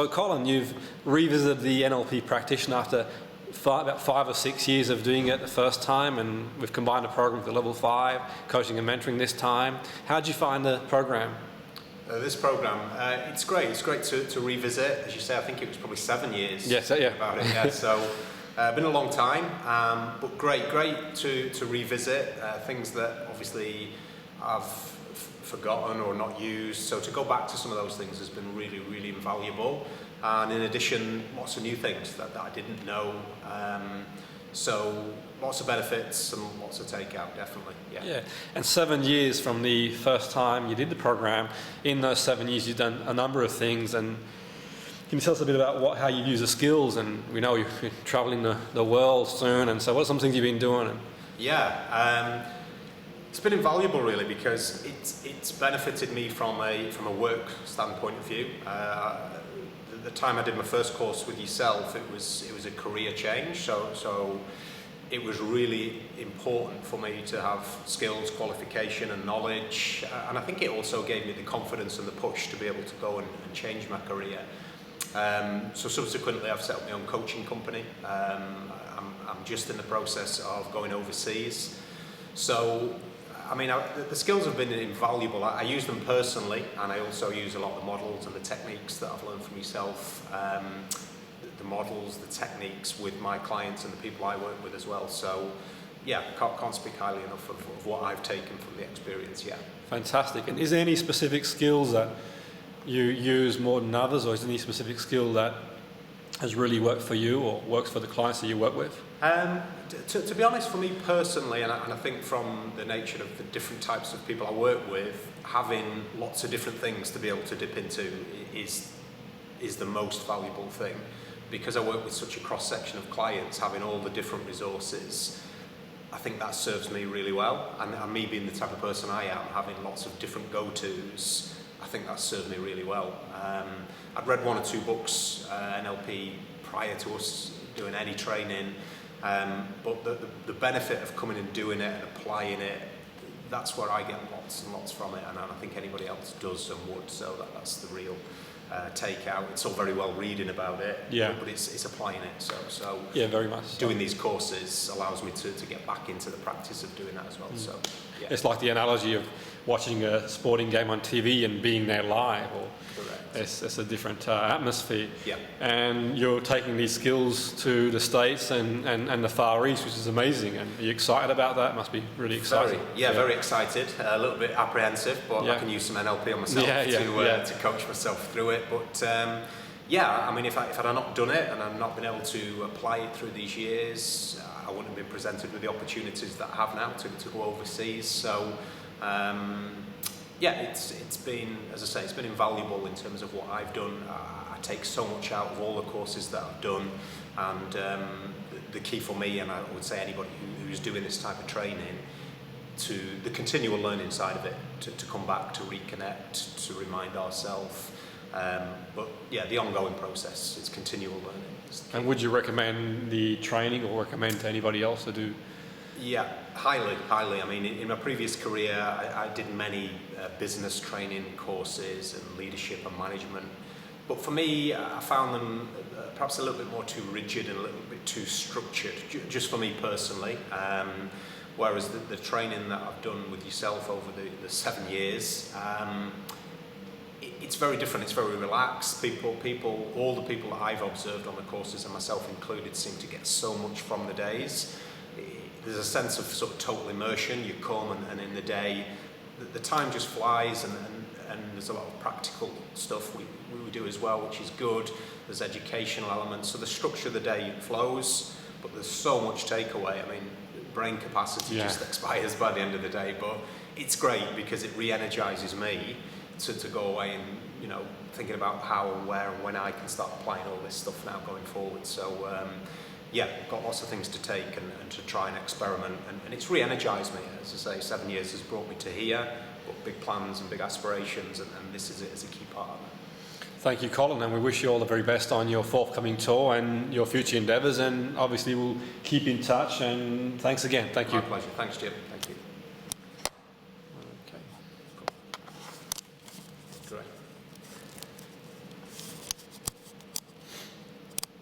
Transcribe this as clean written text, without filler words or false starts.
So Colin, you've revisited the NLP Practitioner after about 5 or 6 years of doing it the first time, and we've combined the program with the level 5, coaching and mentoring this time. How did you find the program? This program, it's great. It's great to revisit. As you say, I think it was probably 7 years. Yes, yeah. About it, yeah. So, been a long time, but great to revisit things that obviously I've forgotten or not used. So to go back to some of those things has been really invaluable. And in addition, lots of new things that I didn't know. So lots of benefits and lots of takeout, definitely. Yeah. And 7 years from the first time you did the program, in those 7 years you've done a number of things. And can you tell us a bit about how you use the skills? And we know you're traveling the world soon, and so what are some things you've been doing? It's been invaluable, really, because it's benefited me from a work standpoint of view. The time I did my first course with yourself, it was a career change, so it was really important for me to have skills, qualification and knowledge, and I think it also gave me the confidence and the push to be able to go and change my career. So subsequently I've set up my own coaching company. I'm just in the process of going overseas. So I mean, the skills have been invaluable. I use them personally, and I also use a lot of the models and the techniques that I've learned from myself, the models, the techniques with my clients and the people I work with as well. So yeah, can't speak highly enough of what I've taken from the experience, yeah. Fantastic. And is there any specific skills that you use more than others, or is there any specific skill that has really worked for you or works for the clients that you work with? To be honest, for me personally, and I think from the nature of the different types of people I work with, having lots of different things to be able to dip into is the most valuable thing. Because I work with such a cross-section of clients, having all the different resources, I think that serves me really well. And me being the type of person I am, having lots of different go-tos, I think that served me really well. I'd read 1 or 2 books, NLP, prior to us doing any training, but the benefit of coming and doing it and applying it, that's where I get lots and lots from it, and I think anybody else does and would, so that's the real takeout. It's all very well reading about it, but it's applying it, so yeah, very much. Doing these courses allows me to get back into the practice of doing that as well. So yeah. It's like the analogy of watching a sporting game on TV and being there live, or it's a different atmosphere. Yeah. And you're taking these skills to the States and the Far East, which is amazing. And are you excited about that? It must be really exciting. Very excited. A little bit apprehensive, but I can use some NLP on myself to coach myself through it. But I mean, if I'd not done it and I'd not been able to apply it through these years, I wouldn't have been presented with the opportunities that I have now to go overseas. So it's been, as I say, it's been invaluable in terms of what I've done. I take so much out of all the courses that I've done, and the key for me, and I would say anybody who's doing this type of training, to the continual learning side of it, to come back, to reconnect, to remind ourselves. But yeah, the ongoing process, it's continual learning. And would you recommend the training, or recommend to anybody else to do? Yeah, highly. I mean, in my previous career, I did many business training courses and leadership and management. But for me, I found them perhaps a little bit more too rigid and a little bit too structured, just for me personally. Whereas the training that I've done with yourself over the 7 years, it's very different. It's very relaxed. All the people that I've observed on the courses, and myself included, seem to get so much from the days. There's a sense of sort of total immersion. You come and in the day, the time just flies, and there's a lot of practical stuff we do as well, which is good. There's educational elements. So the structure of the day flows, but there's so much takeaway. I mean, brain capacity just expires by the end of the day, but it's great because it re-energizes me to go away and, thinking about how and where and when I can start applying all this stuff now going forward. So got lots of things to take and to try and experiment, and it's re-energized me. As I say, 7 years has brought me to here, but big plans and big aspirations, and this is it as a key part of it. Thank you, Colin, and we wish you all the very best on your forthcoming tour and your future endeavours, and obviously we'll keep in touch, and thanks again. Thank you. My pleasure. Thanks, Jim. Thank you.